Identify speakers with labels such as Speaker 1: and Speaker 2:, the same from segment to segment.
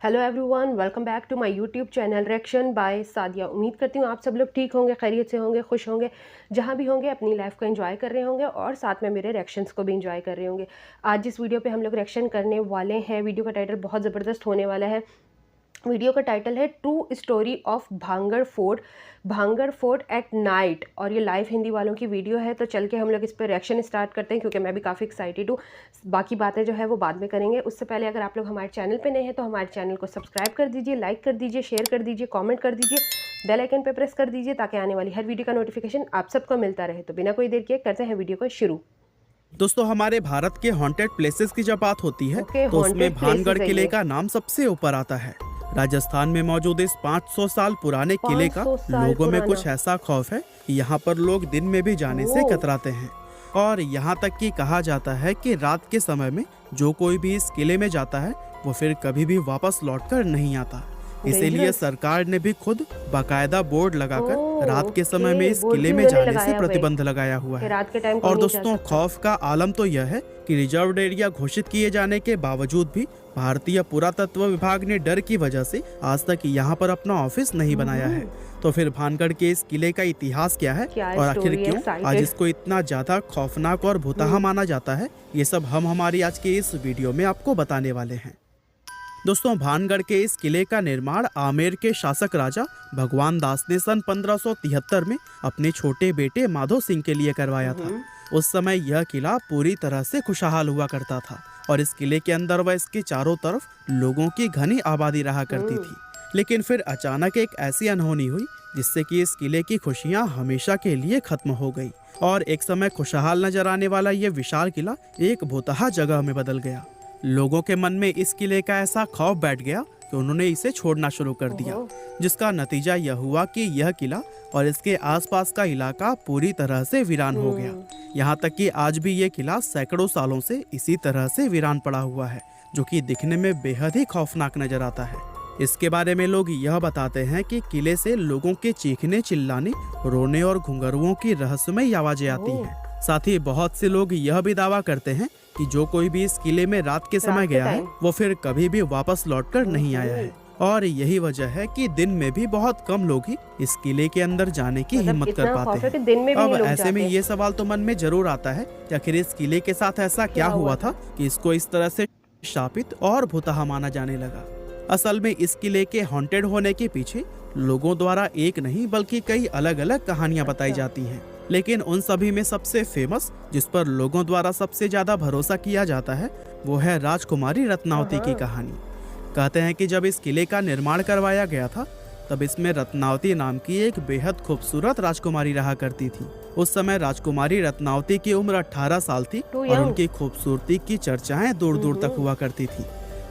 Speaker 1: Hello everyone, welcome back to my YouTube channel reaction by Sadia. उम्मीद करती हूँ आप सब लोग ठीक होंगे, खैरियत से होंगे, खुश होंगे, जहाँ भी होंगे अपनी लाइफ को एंजॉय कर रहे होंगे और साथ में मेरे रिएक्शंस को भी एंजॉय कर रहे होंगे। आज जिस वीडियो पे हम लोग रिएक्शन करने वाले हैं, वीडियो का टाइटल बहुत ज़बरदस्त होने वाला है। वीडियो का टाइटल है true story of Bhangarh fort at night, और ये लाइव हिंदी वालों की वीडियो है। तो चल के हम लोग इस पर रिएक्शन स्टार्ट करते हैं, क्योंकि मैं भी काफ़ी एक्साइटेड हूँ। बाकी बातें जो है वो बाद में करेंगे। उससे पहले अगर आप लोग हमारे चैनल पे नए हैं तो हमारे चैनल को सब्सक्राइब कर दीजिए, लाइक कर दीजिए, शेयर कर दीजिए, कॉमेंट कर दीजिए, बेल आइकन पे प्रेस कर दीजिए, ताकि आने वाली हर वीडियो का नोटिफिकेशन आप सबको मिलता रहे। तो बिना कोई देर किए करते हैं वीडियो को शुरू।
Speaker 2: दोस्तों, हमारे भारत के हॉन्टेड प्लेसेस की जब बात होती है तो उसमें
Speaker 1: haunted
Speaker 2: भानगढ़
Speaker 1: places है
Speaker 2: किले
Speaker 1: ये।
Speaker 2: का नाम सबसे ऊपर आता है। राजस्थान में मौजूद इस 500 साल पुराने किले का
Speaker 1: 500 साल
Speaker 2: लोगों में
Speaker 1: पुराना।
Speaker 2: कुछ ऐसा खौफ है कि यहाँ पर लोग दिन में भी जाने से कतराते हैं। और यहाँ तक कि कहा जाता है कि रात के समय में जो कोई भी इस किले में जाता है वो फिर कभी भी वापस लौटकर नहीं आता। इसीलिए
Speaker 1: Dangerous।
Speaker 2: सरकार ने भी खुद बाकायदा बोर्ड लगाकर रात के समय में इस
Speaker 1: बोर्ड
Speaker 2: किले
Speaker 1: भी
Speaker 2: में
Speaker 1: उन्होंने
Speaker 2: जाने से
Speaker 1: लगाया हुआ है
Speaker 2: प्रतिबंध लगाया हुआ
Speaker 1: कि
Speaker 2: है।
Speaker 1: रात के टाइम
Speaker 2: और
Speaker 1: कोई नहीं जा
Speaker 2: दोस्तों,
Speaker 1: सकता।
Speaker 2: खौफ का आलम तो यह है कि रिजर्व्ड एरिया घोषित किए जाने के बावजूद भी भारतीय पुरातत्व विभाग ने डर की वजह से आज तक यहाँ पर अपना ऑफिस नहीं बनाया है। तो फिर भानगढ़ के इस किले का इतिहास क्या है
Speaker 1: क्या
Speaker 2: और आखिर
Speaker 1: story है,
Speaker 2: क्यों
Speaker 1: excited।
Speaker 2: आज इसको इतना ज्यादा खौफनाक और भुतहा माना जाता है, ये सब हम हमारी आज के इस वीडियो में आपको बताने वाले हैं। दोस्तों, भानगढ़ के इस किले का निर्माण आमेर के शासक राजा भगवान दास ने सन 1573 में अपने छोटे बेटे माधो सिंह के लिए करवाया था। उस समय यह किला पूरी तरह से खुशहाल हुआ करता था और इस किले के अंदर व इसके चारों तरफ लोगों की घनी आबादी रहा करती थी। लेकिन फिर अचानक एक ऐसी अनहोनी हुई जिससे कि इस किले की खुशियां हमेशा के लिए खत्म हो गई और एक समय खुशहाल नजर आने वाला ये विशाल किला एक भुतहा जगह में बदल गया। लोगों के मन में इस किले का ऐसा खौफ बैठ गया कि उन्होंने इसे छोड़ना शुरू कर दिया, जिसका नतीजा यह हुआ कि यह किला और इसके आसपास का इलाका पूरी तरह से वीरान हो गया। यहाँ तक कि आज भी ये किला सैकड़ों सालों से इसी तरह से वीरान पड़ा हुआ है, जो कि दिखने में बेहद ही खौफनाक नजर आता है। इसके बारे में लोग यह बताते हैं कि किले से लोगों के चीखने, चिल्लाने, रोने और घुंघरुओं की रहस्यमय आवाजें आती हैं। साथ ही बहुत से लोग यह भी दावा करते हैं कि जो कोई भी इस किले में रात के समय गया है वो फिर कभी भी वापस लौटकर नहीं आया है। और यही वजह है कि दिन में भी बहुत कम लोग ही इस किले के अंदर जाने की हिम्मत कर पाते हैं। अब ऐसे में ये सवाल तो मन में जरूर आता है कि आखिर इस किले के साथ ऐसा क्या हुआ था कि इसको इस तरह से शापित और भुतहा माना जाने लगा। असल में इस किले के हॉन्टेड होने के पीछे लोगों द्वारा एक नहीं बल्कि कई अलग अलग कहानियां बताई जाती हैं। लेकिन उन सभी में सबसे फेमस, जिस पर लोगों द्वारा सबसे ज्यादा भरोसा किया जाता है, वो है राजकुमारी रत्नावती की कहानी। कहते हैं कि जब इस किले का निर्माण करवाया गया था तब इसमें रत्नावती नाम की एक बेहद खूबसूरत राजकुमारी रहा करती थी। उस समय राजकुमारी रत्नावती की उम्र 18 साल थी और उनकी खूबसूरती की चर्चाएं दूर दूर तक हुआ करती थी।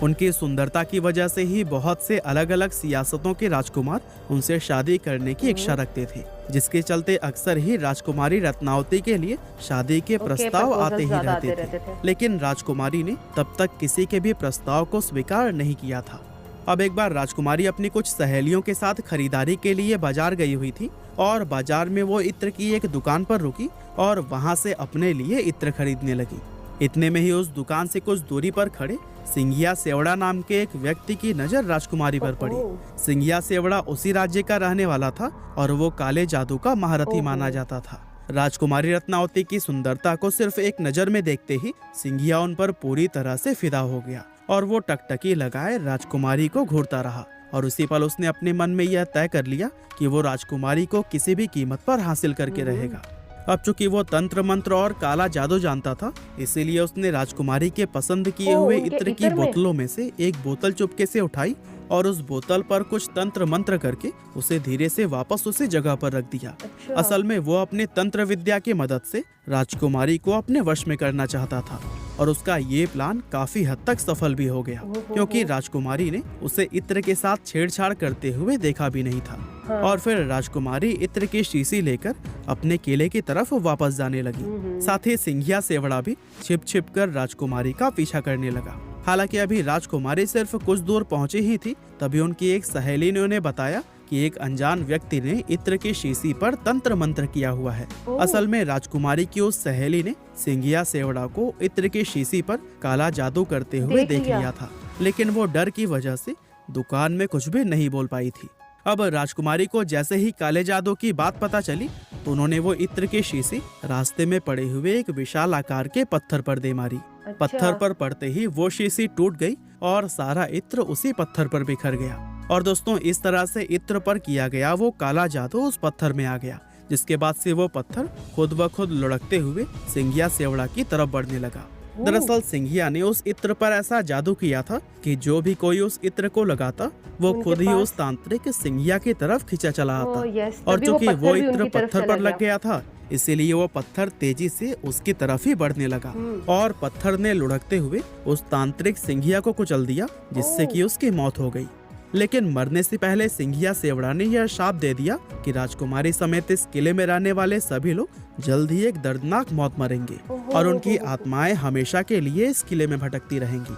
Speaker 2: उनकी सुंदरता की वजह से ही बहुत से अलग अलग सियासतों के राजकुमार उनसे शादी करने की इच्छा रखते थे, जिसके चलते अक्सर ही राजकुमारी रत्नावती के लिए शादी के प्रस्ताव आते ही रहते थे। लेकिन राजकुमारी ने तब तक किसी के भी प्रस्ताव को स्वीकार नहीं किया था। अब एक बार राजकुमारी अपनी कुछ सहेलियों के साथ खरीदारी के लिए बाजार गई हुई थी और बाजार में वो इत्र की एक दुकान पर रुकी और वहां से अपने लिए इत्र खरीदने लगी। इतने में ही उस दुकान से कुछ दूरी पर खड़े सिंघिया सेवड़ा नाम के एक व्यक्ति की नजर राजकुमारी पर पड़ी। सिंघिया सेवड़ा उसी राज्य का रहने वाला था और वो काले जादू का महारथी माना जाता था। राजकुमारी रत्नावती की सुंदरता को सिर्फ एक नजर में देखते ही सिंघिया उन पर पूरी तरह से फिदा हो गया और वो टकटकी लगाए राजकुमारी को घूरता रहा। और उसी पल उसने अपने मन में यह तय कर लिया कि वो राजकुमारी को किसी भी कीमत पर हासिल करके रहेगा। अब चूंकि वो तंत्र मंत्र और काला जादू जानता था, इसीलिए उसने राजकुमारी के पसंद किए हुए इत्र की बोतलों में से एक बोतल चुपके से उठाई और उस बोतल पर कुछ तंत्र मंत्र करके उसे धीरे से वापस उसी जगह पर रख दिया। असल में वो अपने तंत्र विद्या की मदद से राजकुमारी को अपने वश में करना चाहता था और उसका ये प्लान काफी हद तक सफल भी हो गया, क्योंकि राजकुमारी ने उसे इत्र के साथ छेड़छाड़ करते हुए देखा भी नहीं था। और फिर राजकुमारी इत्र की शीशी लेकर अपने किले की तरफ वापस जाने लगी। साथ ही सिंघिया सेवड़ा भी छिप छिप कर राजकुमारी का पीछा करने लगा। हालांकि अभी राजकुमारी सिर्फ कुछ दूर पहुंची ही थी, तभी उनकी एक सहेली ने उन्हें बताया कि एक अनजान व्यक्ति ने इत्र की शीशी पर तंत्र मंत्र किया हुआ है। असल में राजकुमारी की उस सहेली ने सिंघिया सेवड़ा को इत्र की शीशी पर काला जादू करते हुए देख लिया था, लेकिन वो डर की वजह से दुकान में कुछ भी नहीं बोल पाई थी। अब राजकुमारी को जैसे ही काले जादू की बात पता चली तो उन्होंने वो इत्र की शीशी रास्ते में पड़े हुए एक विशाल आकार के पत्थर पर दे मारी। पत्थर पर पड़ते ही वो शीशी टूट गई और सारा इत्र उसी पत्थर पर बिखर गया। और दोस्तों इस तरह से इत्र पर किया गया वो काला जादू उस पत्थर में आ गया, जिसके बाद से वो पत्थर खुद ब खुद लुढ़कते हुए सिंघिया सेवड़ा की तरफ बढ़ने लगा। दरअसल सिंघिया ने उस इत्र पर ऐसा जादू किया था कि जो भी कोई उस इत्र को लगाता वो खुद ही उस तांत्रिक सिंघिया की तरफ खींचा चला आता। और चूंकि वो इत्र पत्थर पर लग गया था इसीलिए वो पत्थर तेजी से उसकी तरफ ही बढ़ने लगा और पत्थर ने लुढ़कते हुए उस तांत्रिक सिंघिया को कुचल दिया, जिससे कि उसकी मौत हो गई। लेकिन मरने से पहले सिंघिया सेवड़ा ने यह शाप दे दिया कि राजकुमारी समेत इस किले में रहने वाले सभी लोग जल्द ही एक दर्दनाक मौत मरेंगे और उनकी आत्माएं हमेशा के लिए इस किले में भटकती रहेंगी।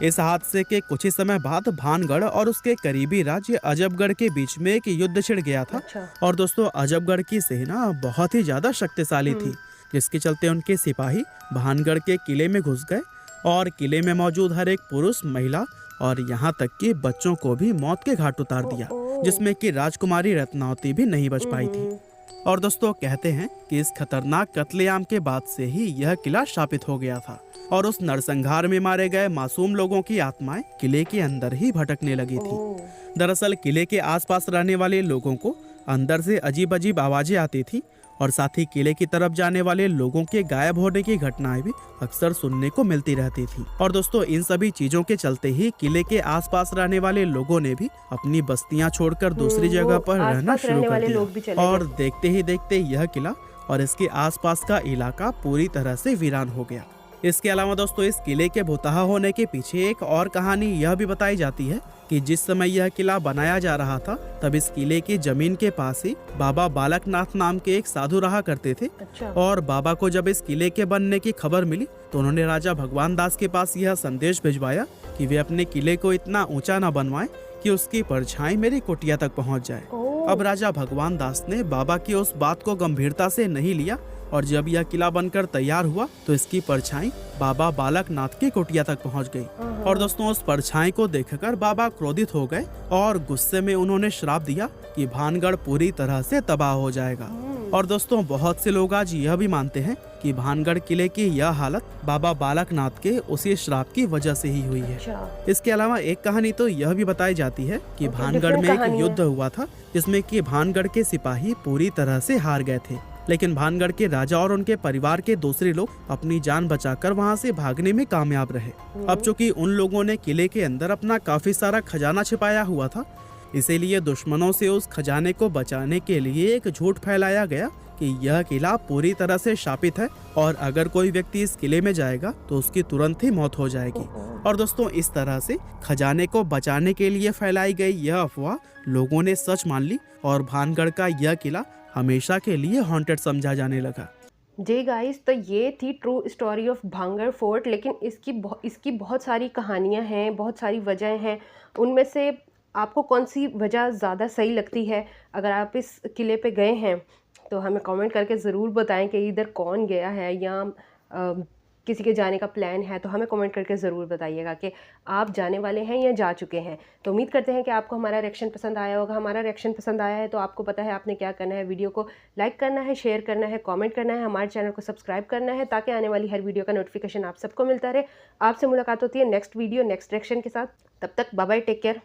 Speaker 2: इस हादसे के कुछ ही समय बाद भानगढ़ और उसके करीबी राज्य अजबगढ़ के बीच में एक युद्ध छिड़ गया था। और दोस्तों अजबगढ़ की सेना बहुत ही ज्यादा शक्तिशाली थी, जिसके चलते उनके सिपाही भानगढ़ के किले में घुस गए और किले में मौजूद हर एक पुरुष, महिला और यहाँ तक कि बच्चों को भी मौत के घाट उतार दिया, जिसमें कि राजकुमारी रत्नावती भी नहीं बच पाई थी। और दोस्तों कहते हैं कि इस खतरनाक कत्लेआम के बाद से ही यह किला शापित हो गया था और उस नरसंहार में मारे गए मासूम लोगों की आत्माएं किले के अंदर ही भटकने लगी थी। दरअसल किले के आसपास रहने वाले लोगों को अंदर से अजीब अजीब आवाजें आती थी और साथ ही किले की तरफ जाने वाले लोगों के गायब होने की घटनाएं भी अक्सर सुनने को मिलती रहती थी। और दोस्तों इन सभी चीजों के चलते ही किले के आसपास रहने वाले लोगों ने भी अपनी बस्तियां छोड़कर दूसरी जगह पर रहना शुरू कर दिया और देखते ही देखते यह किला और इसके आसपास का इलाका पूरी तरह से वीरान हो गया। इसके अलावा दोस्तों इस किले के भुतहा होने के पीछे एक और कहानी यह भी बताई जाती है कि जिस समय यह किला बनाया जा रहा था तब इस किले की जमीन के पास ही बाबा बालकनाथ नाम के एक साधु रहा करते थे। और बाबा को जब इस किले के बनने की खबर मिली तो उन्होंने राजा भगवान दास के पास यह संदेश भिजवाया कि वे अपने किले को इतना ऊंचा न बनवाएं कि उसकी परछाई मेरी कुटिया तक पहुंच जाए। अब राजा भगवान दास ने बाबा की उस बात को गंभीरता से नहीं लिया और जब यह किला बनकर तैयार हुआ तो इसकी परछाई बाबा बालकनाथ की कुटिया तक पहुंच गई। और दोस्तों उस परछाई को देखकर बाबा क्रोधित हो गए और गुस्से में उन्होंने श्राप दिया कि भानगढ़ पूरी तरह से तबाह हो जाएगा। और दोस्तों बहुत से लोग आज यह भी मानते हैं कि भानगढ़ किले की यह हालत बाबा बालकनाथ के उसी श्राप की वजह से ही हुई है। इसके अलावा एक कहानी तो यह भी बताई जाती है कि भानगढ़ में एक युद्ध हुआ था जिसमें कि भानगढ़ के सिपाही पूरी तरह से हार गए थे, लेकिन भानगढ़ के राजा और उनके परिवार के दूसरे लोग अपनी जान बचाकर वहां से भागने में कामयाब रहे। अब चूंकि उन लोगों ने किले के अंदर अपना काफी सारा खजाना छिपाया हुआ था, इसीलिए दुश्मनों से उस खजाने को बचाने के लिए एक झूठ फैलाया गया कि यह किला पूरी तरह से शापित है और अगर कोई व्यक्ति इस किले में जाएगा तो उसकी तुरंत ही मौत हो जाएगी। और दोस्तों इस तरह से खजाने को बचाने के लिए फैलाई गई यह अफवाह लोगों ने सच मान ली और भानगढ़ का यह किला हमेशा के लिए हॉन्टेड समझा जाने लगा।
Speaker 1: जी गाइस, तो ये थी true story of Bhangarh fort. लेकिन इसकी बहुत सारी कहानियां हैं, बहुत सारी वजहें हैं। उनमें से आपको कौन सी वजह ज़्यादा सही लगती है? अगर आप इस किले पे गए हैं तो हमें कमेंट करके ज़रूर बताएं कि इधर कौन गया है या किसी के जाने का प्लान है, तो हमें कमेंट करके ज़रूर बताइएगा कि आप जाने वाले हैं या जा चुके हैं। तो उम्मीद करते हैं कि आपको हमारा रिएक्शन पसंद आया होगा। हमारा रिएक्शन पसंद आया है तो आपको पता है आपने क्या करना है। वीडियो को लाइक करना है, शेयर करना है, कमेंट करना है, हमारे चैनल को सब्सक्राइब करना है ताकि आने वाली हर वीडियो का नोटिफिकेशन आप सबको मिलता रहे। आपसे मुलाकात होती है नेक्स्ट वीडियो नेक्स्ट रिएक्शन के साथ। तब तक बाय बाय, टेक केयर।